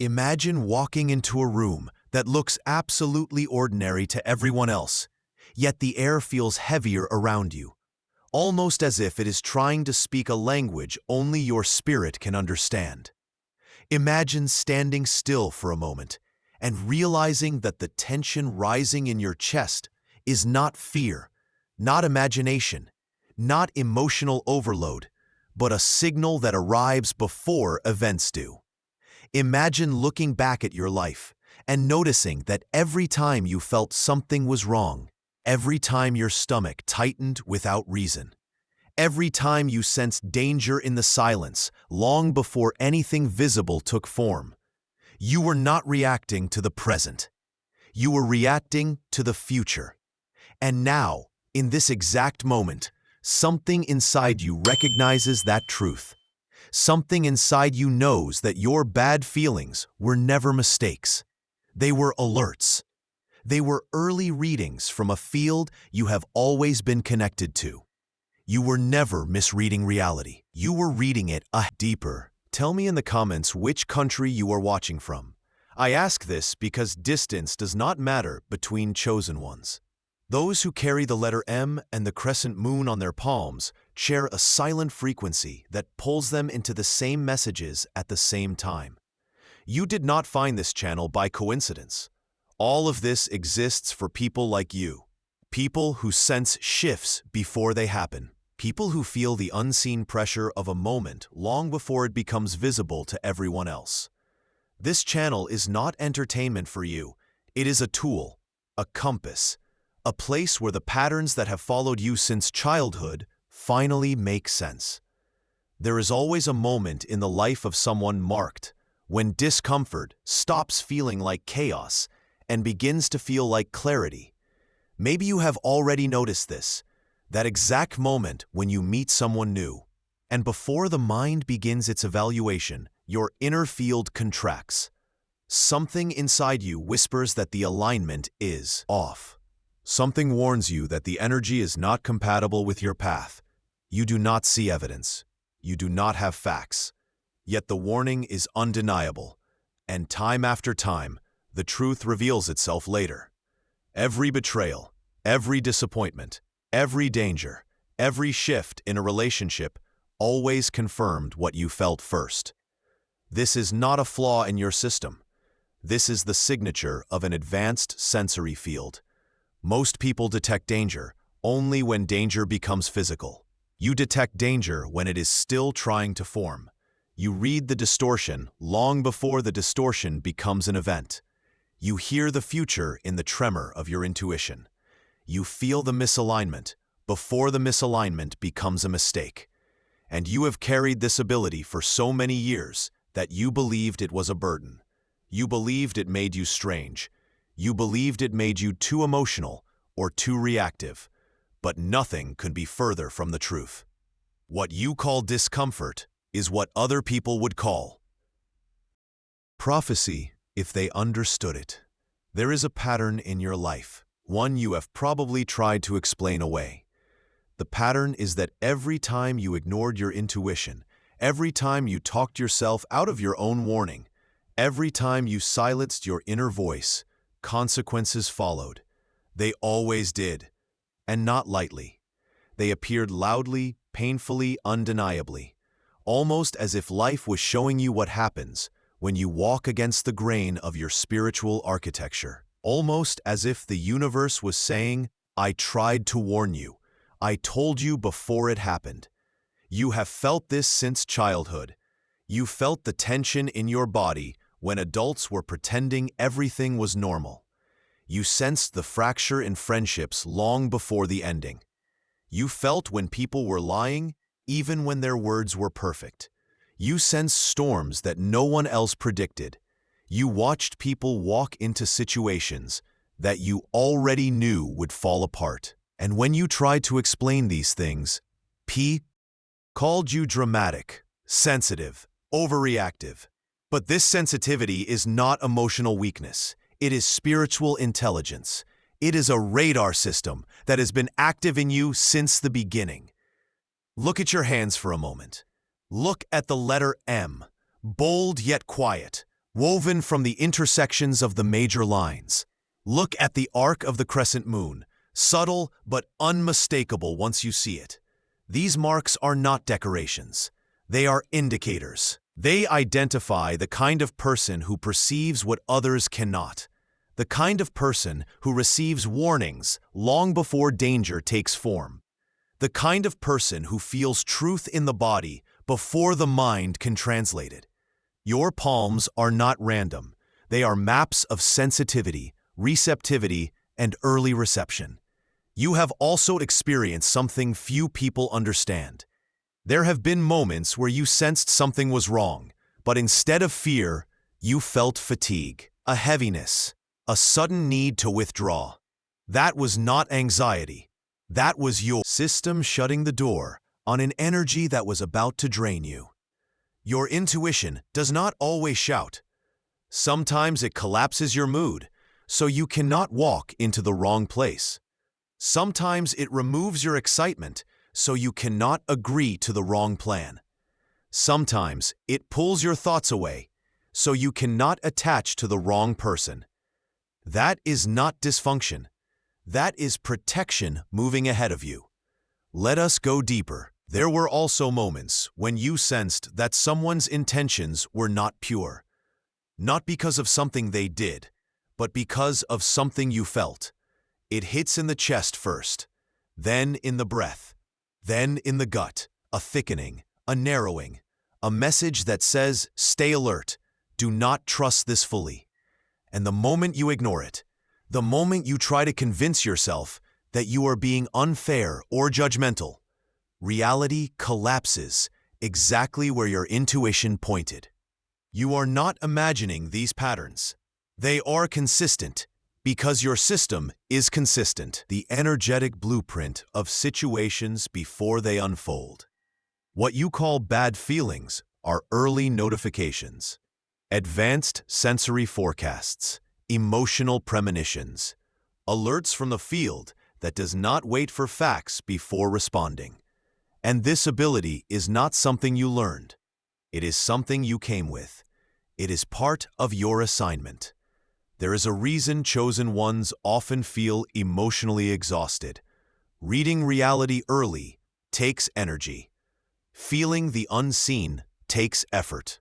Imagine walking into a room that looks absolutely ordinary to everyone else, yet the air feels heavier around you, almost as if it is trying to speak a language only your spirit can understand. Imagine standing still for a moment and realizing that the tension rising in your chest is not fear, not imagination, not emotional overload, but a signal that arrives before events do. Imagine looking back at your life and noticing that every time you felt something was wrong, every time your stomach tightened without reason, every time you sensed danger in the silence long before anything visible took form, you were not reacting to the present. You were reacting to the future. And now, in this exact moment, something inside you recognizes that truth. Something inside you knows that your bad feelings were never mistakes. They were alerts. They were early readings from a field you have always been connected to. You were never misreading reality. You were reading it deeper. Tell me in the comments which country you are watching from. I ask this because distance does not matter between chosen ones. Those who carry the letter M and the crescent moon on their palms share a silent frequency that pulls them into the same messages at the same time. You did not find this channel by coincidence. All of this exists for people like you. People who sense shifts before they happen. People who feel the unseen pressure of a moment long before it becomes visible to everyone else. This channel is not entertainment for you. It is a tool, a compass, a place where the patterns that have followed you since childhood finally make sense. There is always a moment in the life of someone marked when discomfort stops feeling like chaos and begins to feel like clarity. Maybe you have already noticed this, that exact moment when you meet someone new, and before the mind begins its evaluation, your inner field contracts. Something inside you whispers that the alignment is off. Something warns you that the energy is not compatible with your path. You do not see evidence. You do not have facts. Yet the warning is undeniable, and time after time, the truth reveals itself later. Every betrayal, every disappointment, every danger, every shift in a relationship always confirmed what you felt first. This is not a flaw in your system. This is the signature of an advanced sensory field. Most people detect danger only when danger becomes physical. You detect danger when it is still trying to form. You read the distortion long before the distortion becomes an event. You hear the future in the tremor of your intuition. You feel the misalignment before the misalignment becomes a mistake. And you have carried this ability for so many years that you believed it was a burden. You believed it made you strange. You believed it made you too emotional or too reactive. But nothing could be further from the truth. What you call discomfort is what other people would call prophecy if they understood it. There is a pattern in your life, one you have probably tried to explain away. The pattern is that every time you ignored your intuition, every time you talked yourself out of your own warning, every time you silenced your inner voice, consequences followed. They always did, and not lightly. They appeared loudly, painfully, undeniably, almost as if life was showing you what happens when you walk against the grain of your spiritual architecture. Almost as if the universe was saying, I tried to warn you. I told you before it happened. You have felt this since childhood. You felt the tension in your body when adults were pretending everything was normal. You sensed the fracture in friendships long before the ending. You felt when people were lying, even when their words were perfect. You sensed storms that no one else predicted. You watched people walk into situations that you already knew would fall apart. And when you tried to explain these things, P called you dramatic, sensitive, overreactive. But this sensitivity is not emotional weakness. It is spiritual intelligence. It is a radar system that has been active in you since the beginning. Look at your hands for a moment. Look at the letter M, bold yet quiet, woven from the intersections of the major lines. Look at the arc of the crescent moon, subtle but unmistakable once you see it. These marks are not decorations. They are indicators. They identify the kind of person who perceives what others cannot, the kind of person who receives warnings long before danger takes form, the kind of person who feels truth in the body before the mind can translate it. Your palms are not random. They are maps of sensitivity, receptivity, and early reception. You have also experienced something few people understand. There have been moments where you sensed something was wrong, but instead of fear, you felt fatigue, a heaviness, a sudden need to withdraw. That was not anxiety. That was your system shutting the door on an energy that was about to drain you. Your intuition does not always shout. Sometimes it collapses your mood, so you cannot walk into the wrong place. Sometimes it removes your excitement, so you cannot agree to the wrong plan. Sometimes it pulls your thoughts away, so you cannot attach to the wrong person. That is not dysfunction. That is protection moving ahead of you. Let us go deeper. There were also moments when you sensed that someone's intentions were not pure. Not because of something they did, but because of something you felt. It hits in the chest first, then in the breath, then in the gut, a thickening, a narrowing, a message that says, stay alert, do not trust this fully. And the moment you ignore it, the moment you try to convince yourself that you are being unfair or judgmental, reality collapses exactly where your intuition pointed. You are not imagining these patterns. They are consistent because your system is consistent, the energetic blueprint of situations before they unfold. What you call bad feelings are early notifications, advanced sensory forecasts, emotional premonitions, alerts from the field that does not wait for facts before responding. And this ability is not something you learned. It is something you came with. It is part of your assignment. There is a reason chosen ones often feel emotionally exhausted. Reading reality early takes energy. Feeling the unseen takes effort.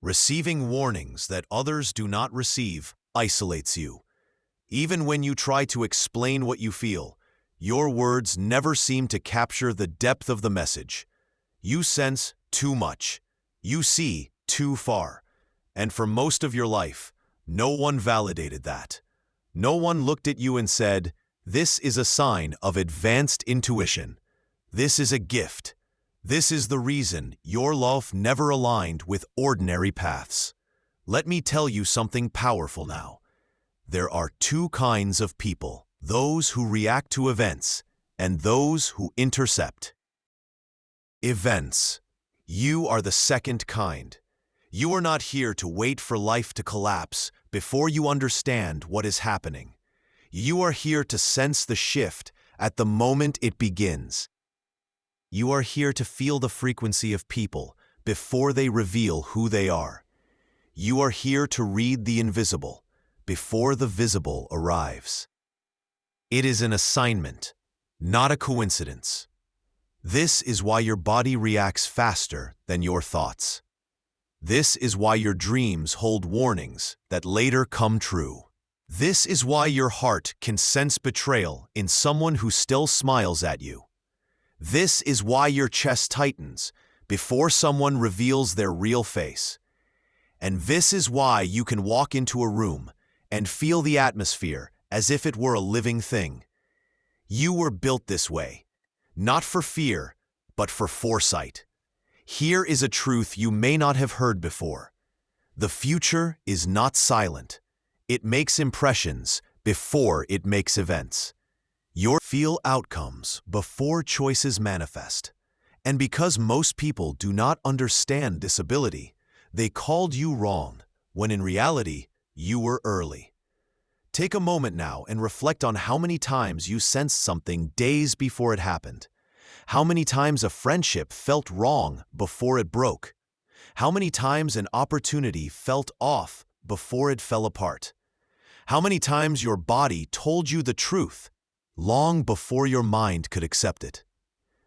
Receiving warnings that others do not receive isolates you. Even when you try to explain what you feel, your words never seem to capture the depth of the message. You sense too much. You see too far. And for most of your life, no one validated that. No one looked at you and said, this is a sign of advanced intuition. This is a gift. This is the reason your life never aligned with ordinary paths. Let me tell you something powerful now. There are two kinds of people, those who react to events and those who intercept. Events. You are the second kind. You are not here to wait for life to collapse before you understand what is happening. You are here to sense the shift at the moment it begins. You are here to feel the frequency of people before they reveal who they are. You are here to read the invisible before the visible arrives. It is an assignment, not a coincidence. This is why your body reacts faster than your thoughts. This is why your dreams hold warnings that later come true. This is why your heart can sense betrayal in someone who still smiles at you. This is why your chest tightens before someone reveals their real face. And this is why you can walk into a room and feel the atmosphere as if it were a living thing. You were built this way, not for fear, but for foresight. Here is a truth you may not have heard before. The future is not silent. It makes impressions before it makes events. You feel outcomes before choices manifest. And because most people do not understand this ability, they called you wrong, when in reality, you were early. Take a moment now and reflect on how many times you sensed something days before it happened. How many times a friendship felt wrong before it broke? How many times an opportunity felt off before it fell apart. How many times your body told you the truth long before your mind could accept it.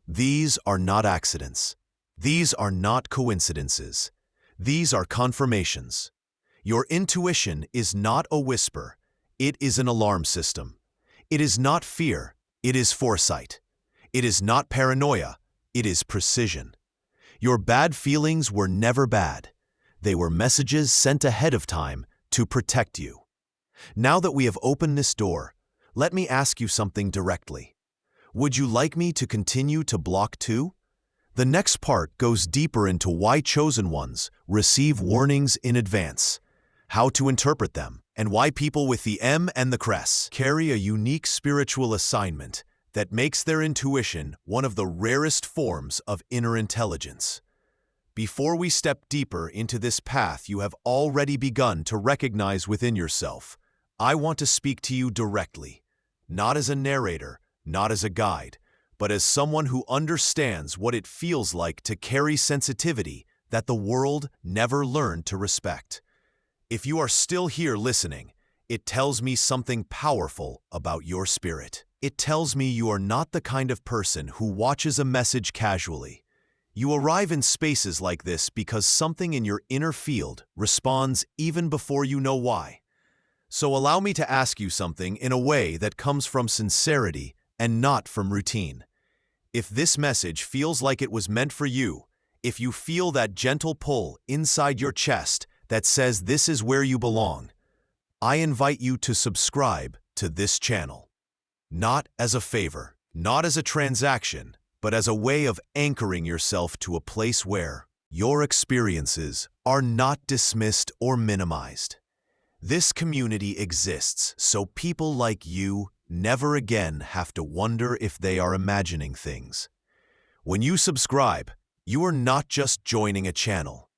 These are not accidents. These are not coincidences. These are confirmations. Your intuition is not a whisper. It is an alarm system. It is not fear. It is foresight. It is not paranoia. It is precision. Your bad feelings were never bad. They were messages sent ahead of time to protect you. Now that we have opened this door, let me ask you something directly. Would you like me to continue to block too? The next part goes deeper into why chosen ones receive warnings in advance, how to interpret them, and why people with the M and the crest carry a unique spiritual assignment that makes their intuition one of the rarest forms of inner intelligence. Before we step deeper into this path you have already begun to recognize within yourself, I want to speak to you directly, not as a narrator, not as a guide, but as someone who understands what it feels like to carry sensitivity that the world never learned to respect. If you are still here listening, it tells me something powerful about your spirit. It tells me you are not the kind of person who watches a message casually. You arrive in spaces like this because something in your inner field responds even before you know why. So allow me to ask you something in a way that comes from sincerity and not from routine. If this message feels like it was meant for you, if you feel that gentle pull inside your chest that says this is where you belong, I invite you to subscribe to this channel. Not as a favor, not as a transaction, but as a way of anchoring yourself to a place where your experiences are not dismissed or minimized. This community exists so people like you never again have to wonder if they are imagining things. When you subscribe, you are not just joining a channel.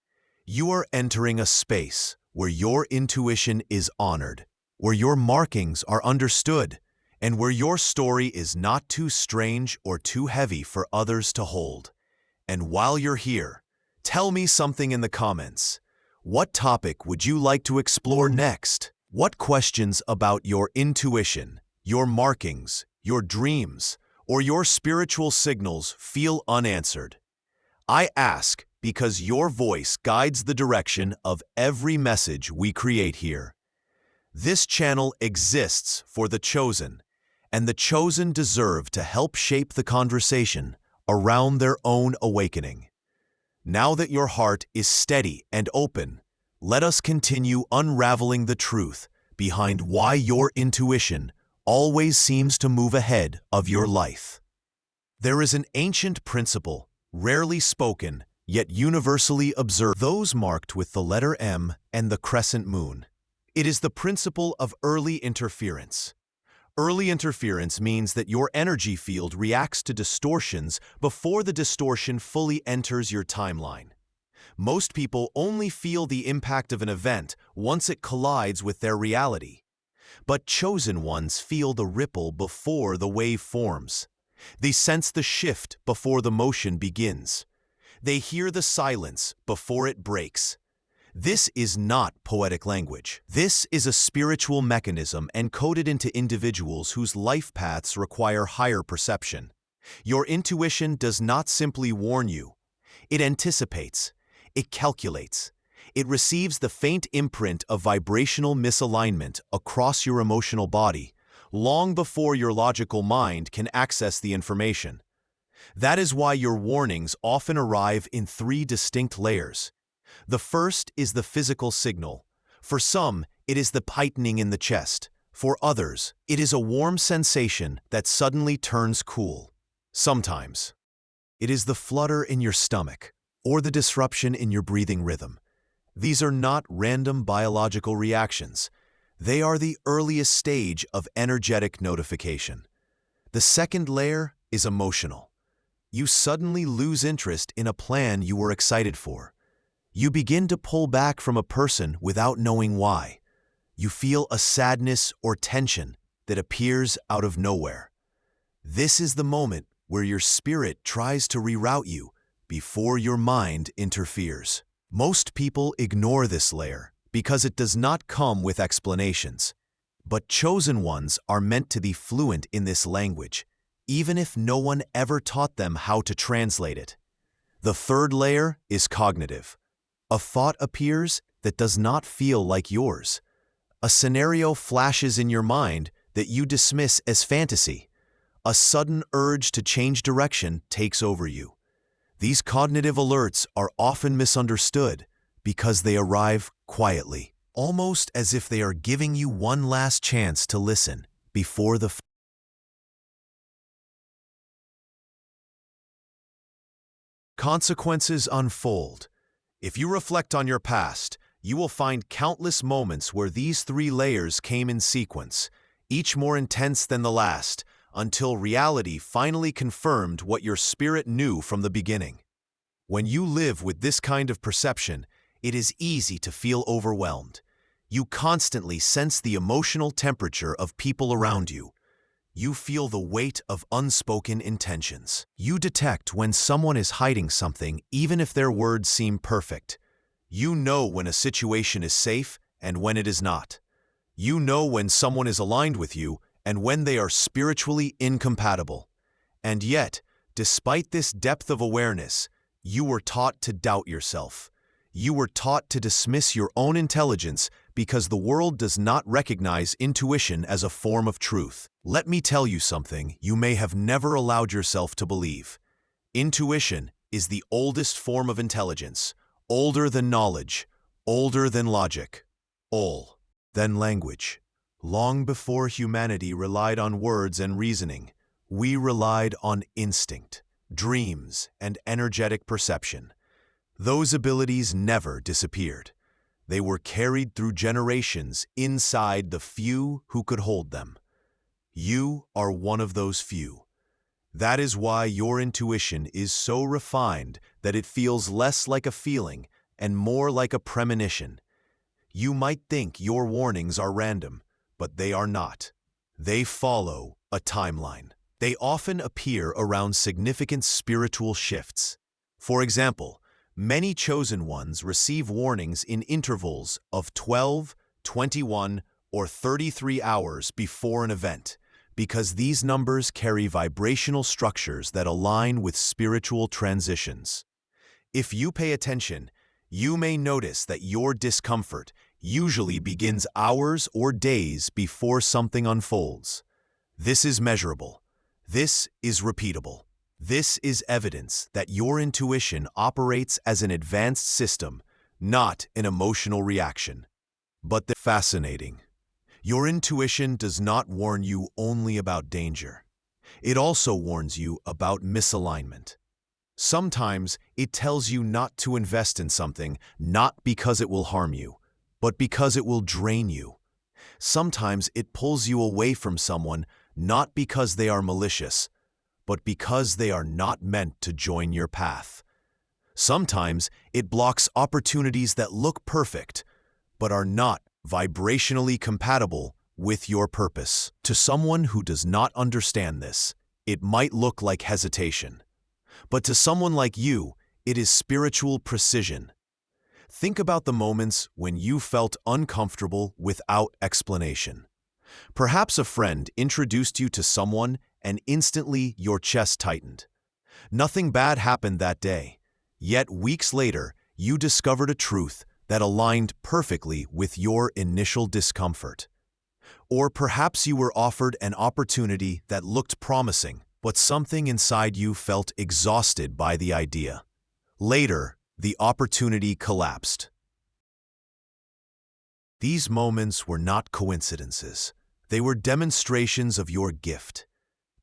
You are entering a space where your intuition is honored, where your markings are understood, and where your story is not too strange or too heavy for others to hold. And while you're here, tell me something in the comments. What topic would you like to explore next? What questions about your intuition, your markings, your dreams, or your spiritual signals feel unanswered? I ask because your voice guides the direction of every message we create here. This channel exists for the chosen, and the chosen deserve to help shape the conversation around their own awakening. Now that your heart is steady and open, let us continue unraveling the truth behind why your intuition always seems to move ahead of your life. There is an ancient principle, rarely spoken, yet universally observed, those marked with the letter M and the crescent moon. It is the principle of early interference. Early interference means that your energy field reacts to distortions before the distortion fully enters your timeline. Most people only feel the impact of an event once it collides with their reality. But chosen ones feel the ripple before the wave forms. They sense the shift before the motion begins. They hear the silence before it breaks. This is not poetic language. This is a spiritual mechanism encoded into individuals whose life paths require higher perception. Your intuition does not simply warn you. It anticipates. It calculates. It receives the faint imprint of vibrational misalignment across your emotional body, long before your logical mind can access the information. That is why your warnings often arrive in 3 distinct layers. The first is the physical signal. For some, it is the tightening in the chest. For others, it is a warm sensation that suddenly turns cool. Sometimes, it is the flutter in your stomach or the disruption in your breathing rhythm. These are not random biological reactions. They are the earliest stage of energetic notification. The second layer is emotional. You suddenly lose interest in a plan you were excited for. You begin to pull back from a person without knowing why. You feel a sadness or tension that appears out of nowhere. This is the moment where your spirit tries to reroute you before your mind interferes. Most people ignore this layer because it does not come with explanations. But chosen ones are meant to be fluent in this language, even if no one ever taught them how to translate it. The third layer is cognitive. A thought appears that does not feel like yours. A scenario flashes in your mind that you dismiss as fantasy. A sudden urge to change direction takes over you. These cognitive alerts are often misunderstood because they arrive quietly, almost as if they are giving you one last chance to listen before the consequences unfold. If you reflect on your past, you will find countless moments where these three layers came in sequence, each more intense than the last, until reality finally confirmed what your spirit knew from the beginning. When you live with this kind of perception, it is easy to feel overwhelmed. You constantly sense the emotional temperature of people around you. You feel the weight of unspoken intentions. You detect when someone is hiding something, even if their words seem perfect. You know when a situation is safe and when it is not. You know when someone is aligned with you and when they are spiritually incompatible. And yet, despite this depth of awareness, you were taught to doubt yourself. You were taught to dismiss your own intelligence because the world does not recognize intuition as a form of truth. Let me tell you something you may have never allowed yourself to believe. Intuition is the oldest form of intelligence, older than knowledge, older than logic, older than language. Long before humanity relied on words and reasoning, we relied on instinct, dreams, and energetic perception. Those abilities never disappeared. They were carried through generations inside the few who could hold them. You are one of those few. That is why your intuition is so refined that it feels less like a feeling and more like a premonition. You might think your warnings are random, but they are not. They follow a timeline. They often appear around significant spiritual shifts. For example, many chosen ones receive warnings in intervals of 12, 21, or 33 hours before an event, because these numbers carry vibrational structures that align with spiritual transitions. If you pay attention, you may notice that your discomfort usually begins hours or days before something unfolds. This is measurable. This is repeatable. This is evidence that your intuition operates as an advanced system, not an emotional reaction. But the fascinating. Your intuition does not warn you only about danger. It also warns you about misalignment. Sometimes it tells you not to invest in something, not because it will harm you, but because it will drain you. Sometimes it pulls you away from someone, not because they are malicious, but because they are not meant to join your path. Sometimes it blocks opportunities that look perfect, but are not vibrationally compatible with your purpose. To someone who does not understand this, it might look like hesitation. But to someone like you, it is spiritual precision. Think about the moments when you felt uncomfortable without explanation. Perhaps a friend introduced you to someone and instantly your chest tightened. Nothing bad happened that day, yet weeks later you discovered a truth that aligned perfectly with your initial discomfort. Or perhaps you were offered an opportunity that looked promising, but something inside you felt exhausted by the idea. Later, the opportunity collapsed. These moments were not coincidences. They were demonstrations of your gift.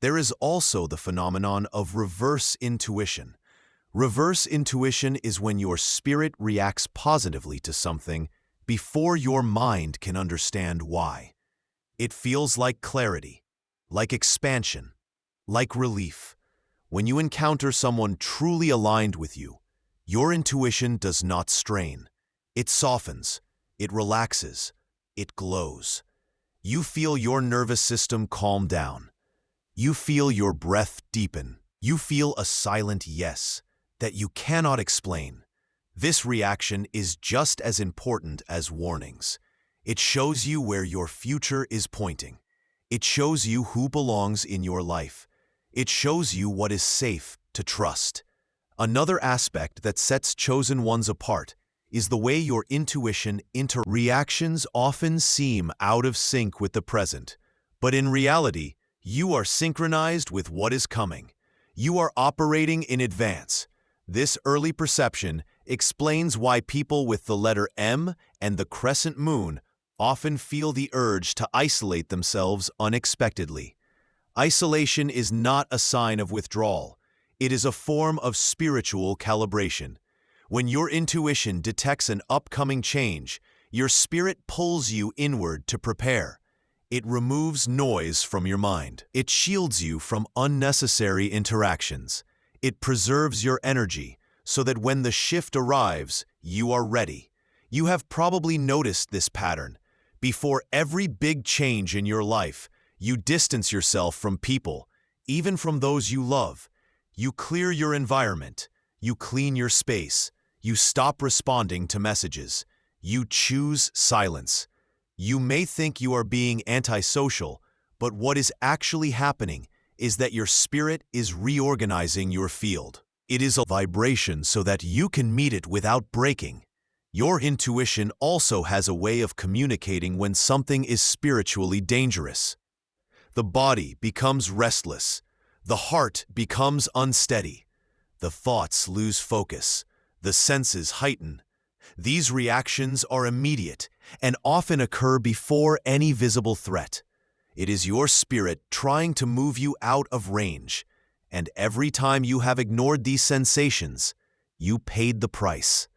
There is also the phenomenon of reverse intuition. Reverse intuition is when your spirit reacts positively to something before your mind can understand why. It feels like clarity, like expansion, like relief. When you encounter someone truly aligned with you, your intuition does not strain. It softens, it relaxes, it glows. You feel your nervous system calm down. You feel your breath deepen. You feel a silent yes that you cannot explain. This reaction is just as important as warnings. It shows you where your future is pointing. It shows you who belongs in your life. It shows you what is safe to trust. Another aspect that sets chosen ones apart is the way your intuition reactions often seem out of sync with the present. But in reality, you are synchronized with what is coming. You are operating in advance. This early perception explains why people with the letter M and the crescent moon often feel the urge to isolate themselves unexpectedly. Isolation is not a sign of withdrawal. It is a form of spiritual calibration. When your intuition detects an upcoming change, your spirit pulls you inward to prepare. It removes noise from your mind. It shields you from unnecessary interactions. It preserves your energy so that when the shift arrives, you are ready. You have probably noticed this pattern. Before every big change in your life, you distance yourself from people, even from those you love. You clear your environment. You clean your space. You stop responding to messages. You choose silence. You may think you are being antisocial, but what is actually happening is that your spirit is reorganizing your field. It is a vibration so that you can meet it without breaking. Your intuition also has a way of communicating when something is spiritually dangerous. The body becomes restless. The heart becomes unsteady. The thoughts lose focus. The senses heighten. These reactions are immediate and often occur before any visible threat. It is your spirit trying to move you out of range, and every time you have ignored these sensations, you paid the price.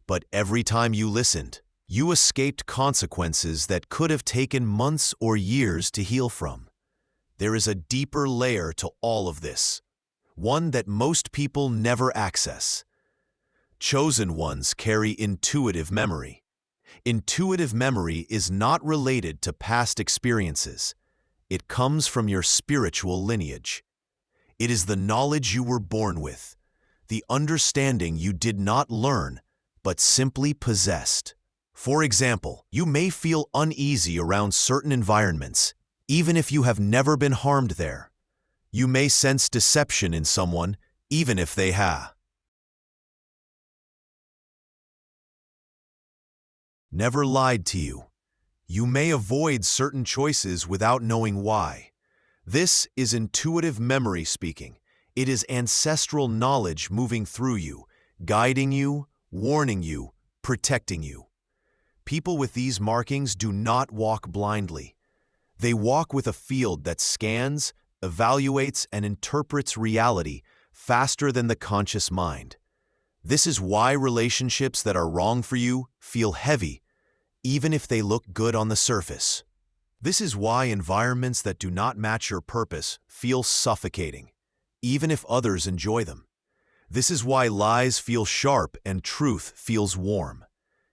But every time you listened, you escaped consequences that could have taken months or years to heal from. There is a deeper layer to all of this, one that most people never access. Chosen ones carry intuitive memory. Intuitive memory is not related to past experiences. It comes from your spiritual lineage. It is the knowledge you were born with, the understanding you did not learn, but simply possessed. For example, you may feel uneasy around certain environments, even if you have never been harmed there. You may sense deception in someone, even if they have never lied to you. You may avoid certain choices without knowing why. This is intuitive memory speaking. It is ancestral knowledge moving through you, guiding you, warning you, protecting you. People with these markings do not walk blindly. They walk with a field that scans, evaluates, and interprets reality faster than the conscious mind. This is why relationships that are wrong for you feel heavy, even if they look good on the surface. This is why environments that do not match your purpose feel suffocating, even if others enjoy them. This is why lies feel sharp and truth feels warm.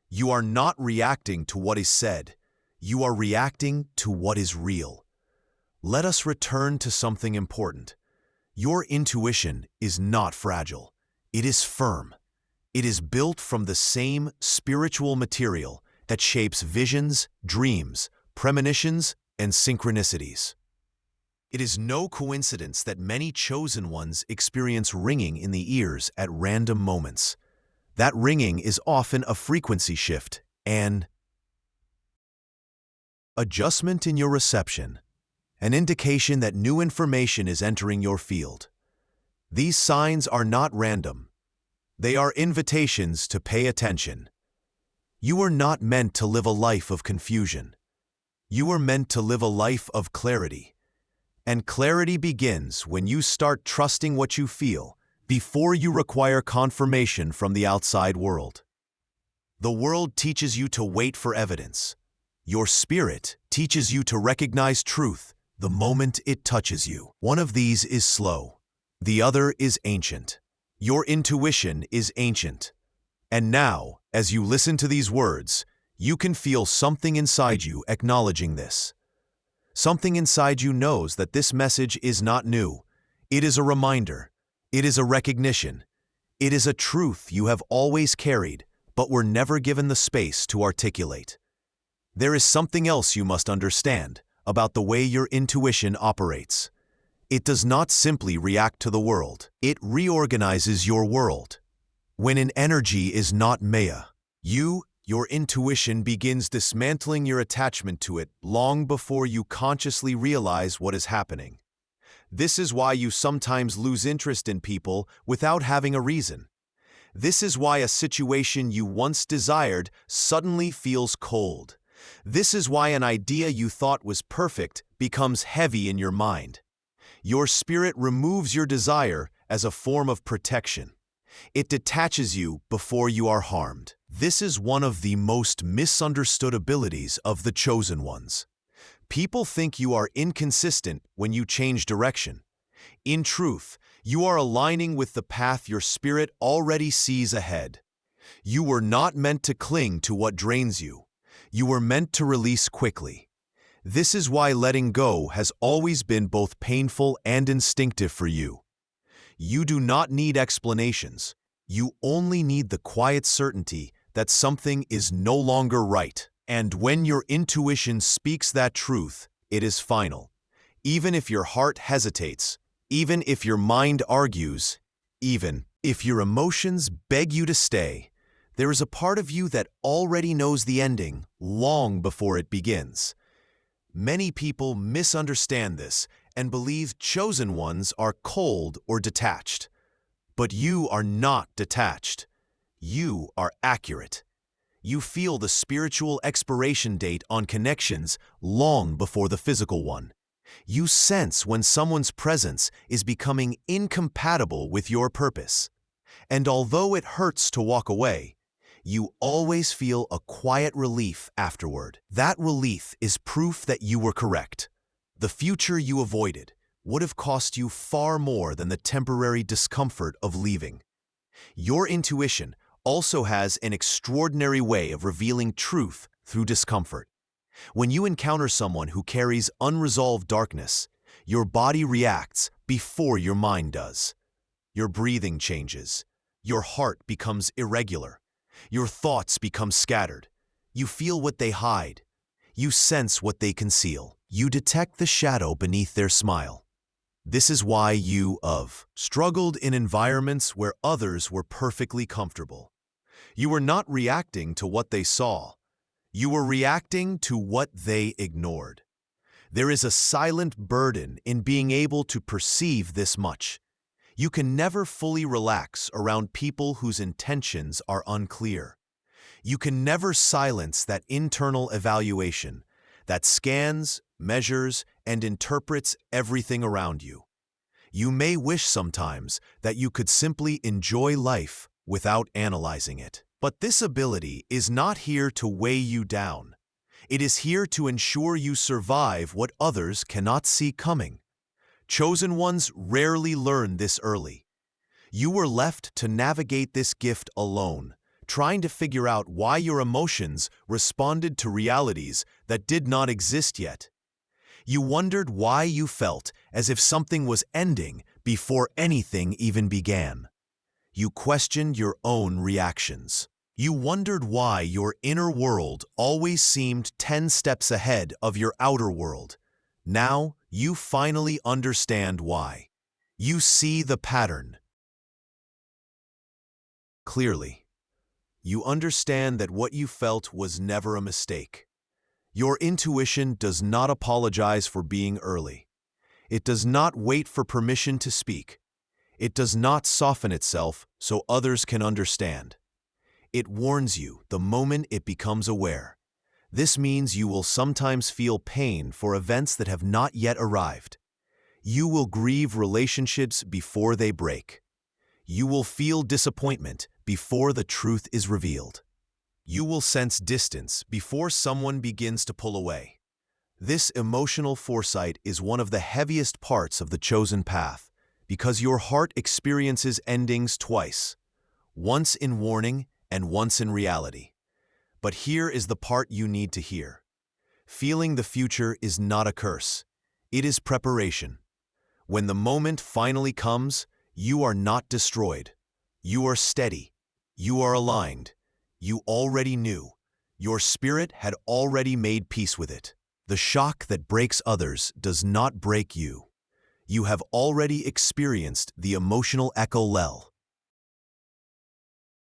You are not reacting to what is said. You are reacting to what is real. Let us return to something important. Your intuition is not fragile. It is firm. It is built from the same spiritual material that shapes visions, dreams, premonitions, and synchronicities. It is no coincidence that many chosen ones experience ringing in the ears at random moments. That ringing is often a frequency shift, an adjustment in your reception, an indication that new information is entering your field. These signs are not random. They are invitations to pay attention. You are not meant to live a life of confusion. You are meant to live a life of clarity. And clarity begins when you start trusting what you feel before you require confirmation from the outside world. The world teaches you to wait for evidence. Your spirit teaches you to recognize truth the moment it touches you. One of these is slow. The other is ancient. Your intuition is ancient. And now, as you listen to these words, you can feel something inside you acknowledging this. Something inside you knows that this message is not new. It is a reminder. It is a recognition. It is a truth you have always carried, but were never given the space to articulate. There is something else you must understand about the way your intuition operates. It does not simply react to the world. It reorganizes your world. When an energy is not Maya, your intuition begins dismantling your attachment to it long before you consciously realize what is happening. This is why you sometimes lose interest in people without having a reason. This is why a situation you once desired suddenly feels cold. This is why an idea you thought was perfect becomes heavy in your mind. Your spirit removes your desire as a form of protection. It detaches you before you are harmed. This is one of the most misunderstood abilities of the chosen ones. People think you are inconsistent when you change direction. In truth, you are aligning with the path your spirit already sees ahead. You were not meant to cling to what drains you. You were meant to release quickly. This is why letting go has always been both painful and instinctive for you. You do not need explanations. You only need the quiet certainty that something is no longer right. And when your intuition speaks that truth, it is final. Even if your heart hesitates, even if your mind argues, even if your emotions beg you to stay, there is a part of you that already knows the ending long before it begins. Many people misunderstand this and believe chosen ones are cold or detached. But you are not detached. You are accurate. You feel the spiritual expiration date on connections long before the physical one. You sense when someone's presence is becoming incompatible with your purpose. And although it hurts to walk away, you always feel a quiet relief afterward. That relief is proof that you were correct. The future you avoided would have cost you far more than the temporary discomfort of leaving. Your intuition also has an extraordinary way of revealing truth through discomfort. When you encounter someone who carries unresolved darkness, your body reacts before your mind does. Your breathing changes. Your heart becomes irregular. Your thoughts become scattered. You feel what they hide. You sense what they conceal. You detect the shadow beneath their smile. This is why you struggled in environments where others were perfectly comfortable. You were not reacting to what they saw. You were reacting to what they ignored. There is a silent burden in being able to perceive this much. You can never fully relax around people whose intentions are unclear. You can never silence that internal evaluation that scans, measures, and interprets everything around you. You may wish sometimes that you could simply enjoy life without analyzing it. But this ability is not here to weigh you down. It is here to ensure you survive what others cannot see coming. Chosen ones rarely learn this early. You were left to navigate this gift alone, trying to figure out why your emotions responded to realities that did not exist yet. You wondered why you felt as if something was ending before anything even began. You questioned your own reactions. You wondered why your inner world always seemed 10 steps ahead of your outer world. Now, you finally understand why. You see the pattern clearly. You understand that what you felt was never a mistake. Your intuition does not apologize for being early. It does not wait for permission to speak. It does not soften itself so others can understand. It warns you the moment it becomes aware. This means you will sometimes feel pain for events that have not yet arrived. You will grieve relationships before they break. You will feel disappointment before the truth is revealed. You will sense distance before someone begins to pull away. This emotional foresight is one of the heaviest parts of the chosen path, because your heart experiences endings twice, once in warning and once in reality. But here is the part you need to hear. Feeling the future is not a curse. It is preparation. When the moment finally comes, you are not destroyed. You are steady. You are aligned. You already knew. Your spirit had already made peace with it. The shock that breaks others does not break you. You have already experienced the emotional echo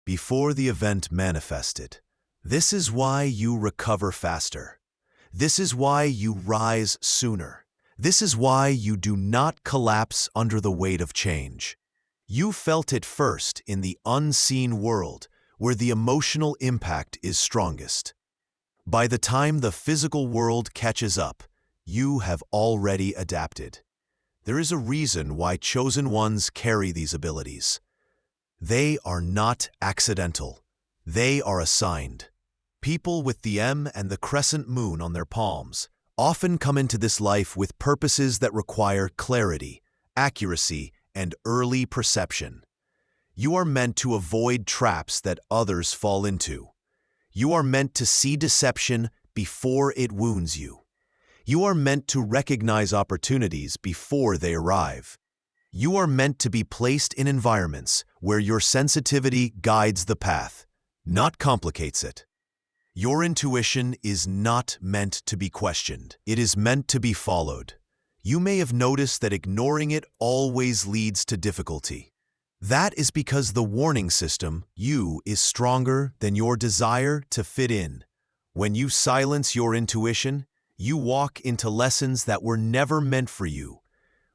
before the event manifested. This is why you recover faster. This is why you rise sooner. This is why you do not collapse under the weight of change. You felt it first in the unseen world, where the emotional impact is strongest. By the time the physical world catches up, you have already adapted. There is a reason why chosen ones carry these abilities. They are not accidental. They are assigned. People with the M and the crescent moon on their palms often come into this life with purposes that require clarity, accuracy, and early perception. You are meant to avoid traps that others fall into. You are meant to see deception before it wounds you. You are meant to recognize opportunities before they arrive. You are meant to be placed in environments where your sensitivity guides the path, not complicates it. Your intuition is not meant to be questioned. It is meant to be followed. You may have noticed that ignoring it always leads to difficulty. That is because the warning system, you, is stronger than your desire to fit in. When you silence your intuition, you walk into lessons that were never meant for you.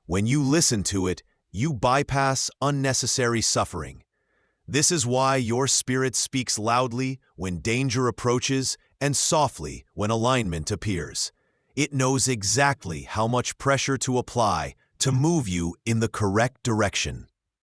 When you listen to it, you bypass unnecessary suffering. This is why your spirit speaks loudly when danger approaches and softly when alignment appears. It knows exactly how much pressure to apply to move you in the correct direction.